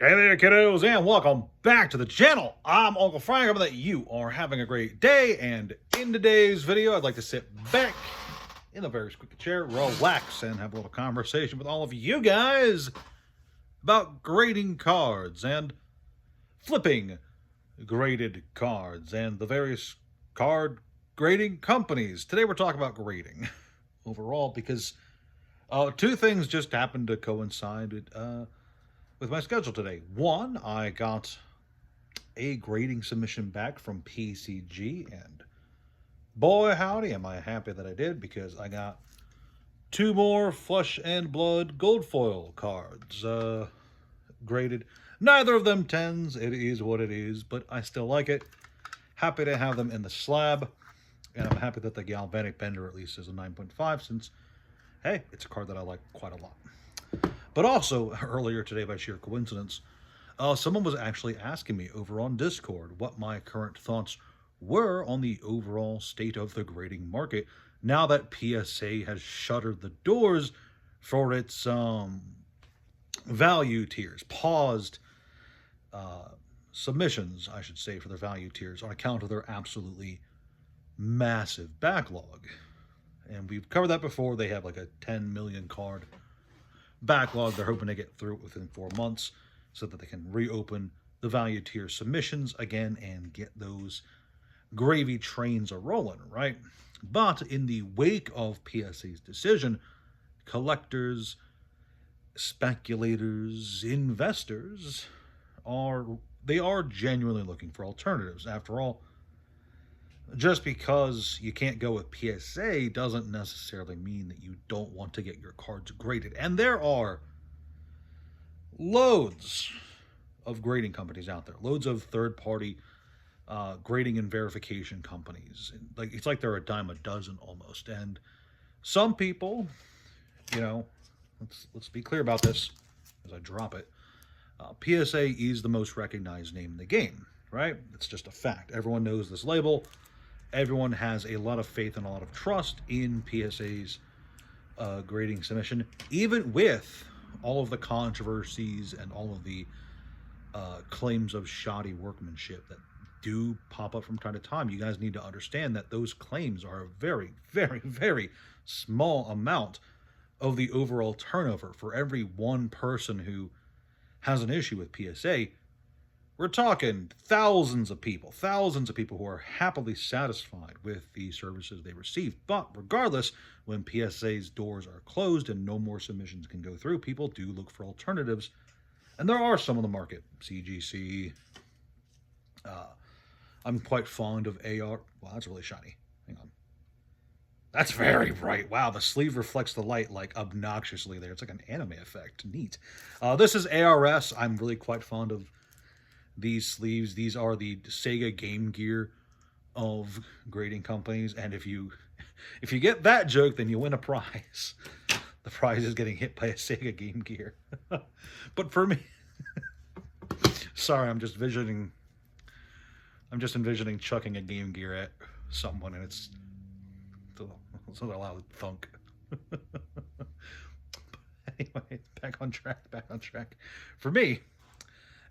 Hey there, kiddos, and welcome back to the channel. I'm Uncle Frank. I hope that you are having a great day, and in today's video, I'd like to sit back in a very squeaky chair, relax, and have a little conversation with all of you guys about grading cards and flipping graded cards and the various card grading companies. Today, we're talking about grading overall because two things just happened to coincide with my schedule today. One, I got a grading submission back from PCG, and boy howdy am I happy that I did, because I got two more Flesh and Blood gold foil cards graded. Neither of them 10s. It is what it is, but I still like it. Happy to have them in the slab, and I'm happy that the Galvanic Bender at least is a 9.5, since, hey, it's a card that I like quite a lot. But also, earlier today, by sheer coincidence, someone was actually asking me over on Discord what my current thoughts were on the overall state of the grading market now that PSA has shuttered the doors for its value tiers, paused submissions, I should say, for their value tiers on account of their absolutely massive backlog. And we've covered that before. They have like a 10 million card backlog they're hoping to get through within 4 months so that they can reopen the value tier submissions again and get those gravy trains a rolling, right? But in the wake of PSA's decision, collectors, speculators, investors are genuinely looking for alternatives. After all, just because you can't go with PSA doesn't necessarily mean that you don't want to get your cards graded. And there are loads of grading companies out there, loads of third-party grading and verification companies. Like, it's like they're a dime a dozen almost. And some people, let's be clear about this as I drop it. PSA is the most recognized name in the game, right? It's just a fact. Everyone knows this label. Everyone has a lot of faith and a lot of trust in PSA's grading submission, even with all of the controversies and all of the claims of shoddy workmanship that do pop up from time to time. You guys need to understand that those claims are a very, very, very small amount of the overall turnover. For every one person who has an issue with PSA, we're talking thousands of people who are happily satisfied with the services they receive. But regardless, when PSA's doors are closed and no more submissions can go through, people do look for alternatives. And there are some on the market. CGC. I'm quite fond of AR. Wow, that's really shiny. Hang on. That's very bright. Wow, the sleeve reflects the light like obnoxiously there. It's like an anime effect. Neat. This is ARS. I'm really quite fond of these sleeves. These are the Sega Game Gear of grading companies, and if you get that joke, then you win a prize. The prize is getting hit by a Sega Game Gear. But for me, sorry, I'm just envisioning chucking a Game Gear at someone, and it's a loud thunk. Anyway, back on track. For me,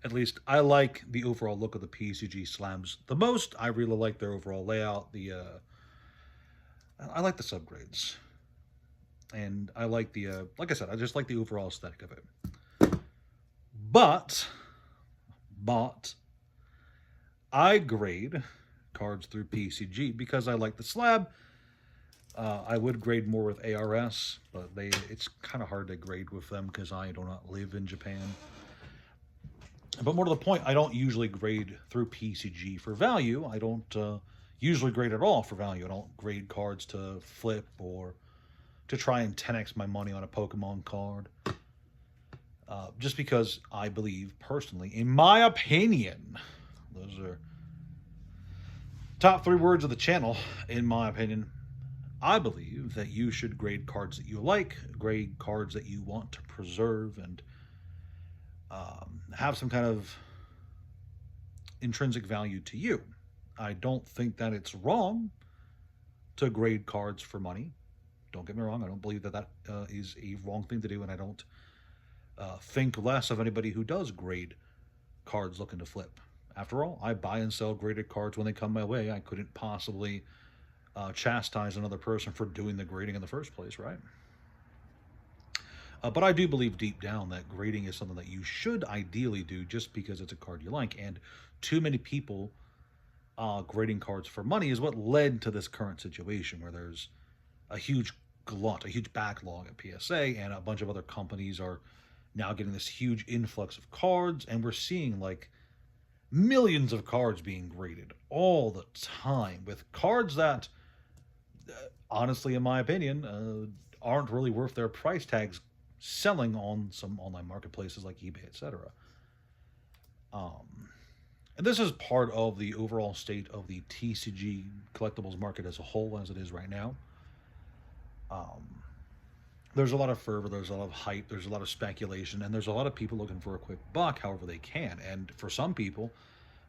at least, I like the overall look of the PCG slabs the most. I really like their overall layout. I like the subgrades. And I like like I said, I just like the overall aesthetic of it. But, I grade cards through PCG because I like the slab. I would grade more with ARS, but it's kind of hard to grade with them because I do not live in Japan. But more to the point, I don't usually grade through PCG for value. I don't usually grade at all for value. I don't grade cards to flip or to try and 10x my money on a Pokemon card. Just because I believe, personally, in my opinion, those are top 3 words of the channel, in my opinion, I believe that you should grade cards that you like, grade cards that you want to preserve, and have some kind of intrinsic value to you. I don't think that it's wrong to grade cards for money. Don't get me wrong. I don't believe that is a wrong thing to do, and I don't think less of anybody who does grade cards looking to flip. After all, I buy and sell graded cards when they come my way. I couldn't possibly chastise another person for doing the grading in the first place, right? But I do believe deep down that grading is something that you should ideally do just because it's a card you like. And too many people grading cards for money is what led to this current situation where there's a huge glut, a huge backlog at PSA, and a bunch of other companies are now getting this huge influx of cards, and we're seeing like millions of cards being graded all the time with cards that, honestly, in my opinion, aren't really worth their price tags selling on some online marketplaces like eBay, etc. And this is part of the overall state of the TCG collectibles market as a whole, as it is right now. There's a lot of fervor, there's a lot of hype, there's a lot of speculation, and there's a lot of people looking for a quick buck however they can. And for some people,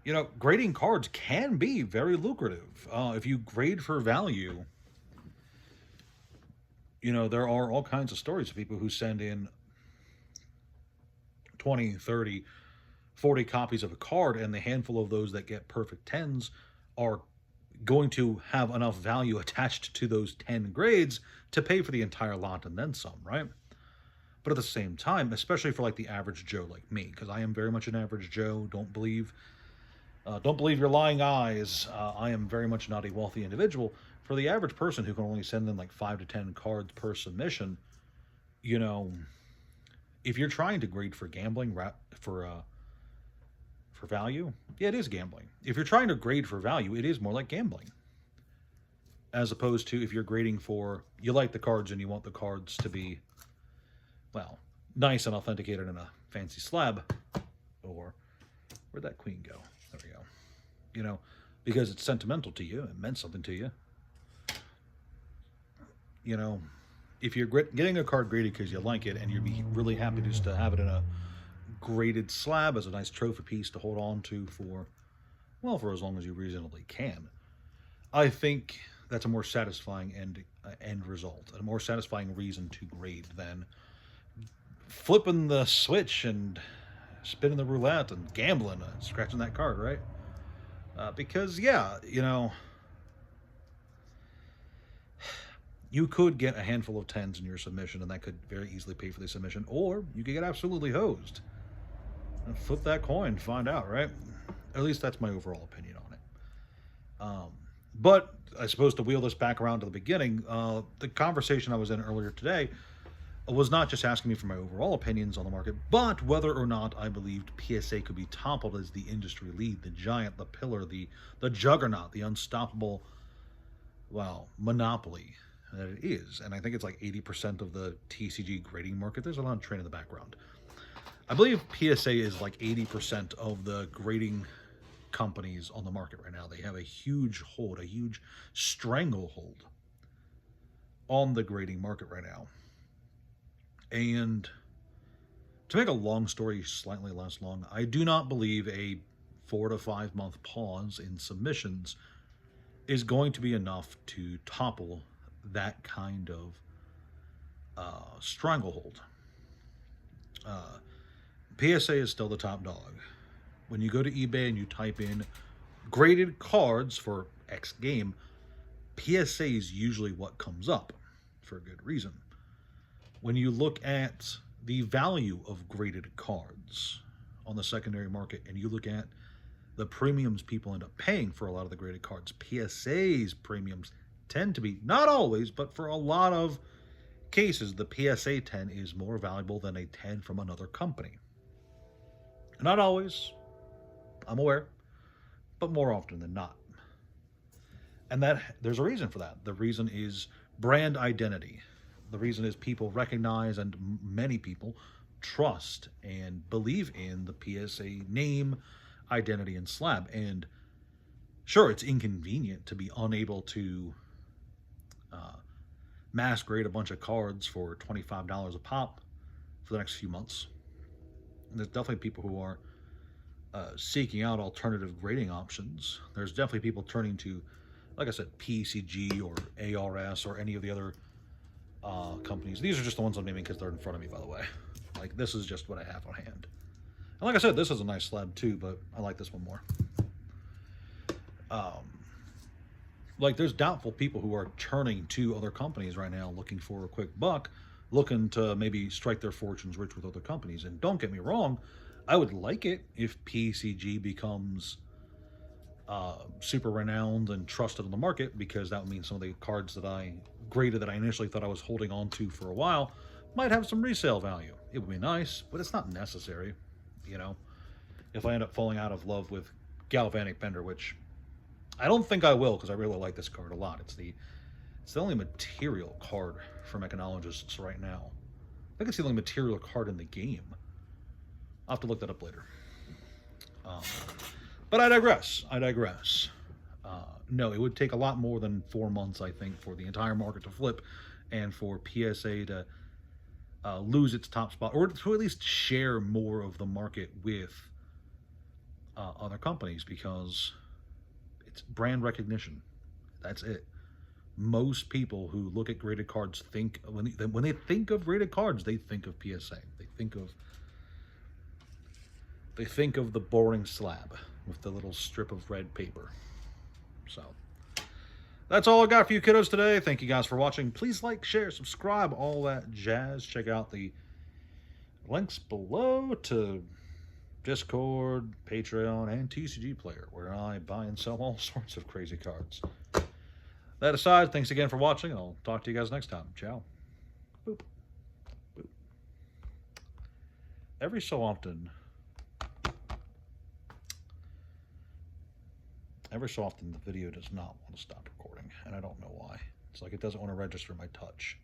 you know, grading cards can be very lucrative. If you grade for value, you know, there are all kinds of stories of people who send in 20, 30, 40 copies of a card, and the handful of those that get perfect 10s are going to have enough value attached to those 10 grades to pay for the entire lot and then some, right? But at the same time, especially for like the average Joe like me, because I am very much an average Joe, don't believe your lying eyes. I am very much not a wealthy individual. For the average person who can only send in like 5 to 10 cards per submission, you know, if you're trying to grade for gambling, for value, yeah, it is gambling. If you're trying to grade for value, it is more like gambling. As opposed to if you're grading for, you like the cards and you want the cards to be, well, nice and authenticated in a fancy slab. Or, where'd that queen go? There we go. You know, because it's sentimental to you, it meant something to you. You know, if you're getting a card graded because you like it and you'd be really happy just to have it in a graded slab as a nice trophy piece to hold on to for, well, for as long as you reasonably can, I think that's a more satisfying end result, a more satisfying reason to grade than flipping the switch and spinning the roulette and gambling and scratching that card, right? Because, yeah, you know, you could get a handful of 10s in your submission, and that could very easily pay for the submission, or you could get absolutely hosed. And flip that coin, find out, right? At least that's my overall opinion on it. But I suppose to wheel this back around to the beginning, the conversation I was in earlier today was not just asking me for my overall opinions on the market, but whether or not I believed PSA could be toppled as the industry lead, the giant, the pillar, the juggernaut, the unstoppable, well, monopoly that it is. And I think it's like 80% of the TCG grading market. There's a lot of train in the background. I believe PSA is like 80% of the grading companies on the market right now. They have a huge hold, a huge stranglehold on the grading market right now. And to make a long story slightly less long, I do not believe a 4 to 5 month pause in submissions is going to be enough to topple that kind of stranglehold. PSA is still the top dog. When you go to eBay and you type in graded cards for X game, PSA is usually what comes up for a good reason. When you look at the value of graded cards on the secondary market and you look at the premiums people end up paying for a lot of the graded cards, PSA's premiums tend to be, not always, but for a lot of cases, the PSA 10 is more valuable than a 10 from another company. Not always, I'm aware, but more often than not. And that there's a reason for that. The reason is brand identity. The reason is people recognize, and many people trust and believe in the PSA name, identity, and slab. And sure, it's inconvenient to be unable to mass grade a bunch of cards for $25 a pop for the next few months. And there's definitely people who are seeking out alternative grading options. There's definitely people turning to, like I said, PCG or ARS or any of the other companies. These are just the ones I'm naming because they're in front of me, by the way. Like, this is just what I have on hand. And like I said, this is a nice slab too, but I like this one more. Like, there's doubtful people who are turning to other companies right now looking for a quick buck, looking to maybe strike their fortunes rich with other companies. And don't get me wrong, I would like it if PCG becomes super renowned and trusted on the market, because that would mean some of the cards that I graded that I initially thought I was holding on to for a while might have some resale value. It would be nice, but it's not necessary, you know. If I end up falling out of love with Galvanic Bender, which I don't think I will, because I really like this card a lot. It's the only material card from Mechanologists right now. I think it's the only material card in the game. I'll have to look that up later. But I digress. No, it would take a lot more than 4 months, I think, for the entire market to flip and for PSA to lose its top spot, or to at least share more of the market with other companies, because it's brand recognition. That's it. Most people who look at graded cards think, when they think of graded cards, they think of PSA. They think of the boring slab with the little strip of red paper. So that's all I got for you kiddos today. Thank you guys for watching. Please like, share, subscribe, all that jazz. Check out the links below to Discord, Patreon, and TCG Player, where I buy and sell all sorts of crazy cards. That aside, thanks again for watching, and I'll talk to you guys next time. Ciao. Boop. Boop. Every so often, the video does not want to stop recording, and I don't know why. It's like it doesn't want to register my touch.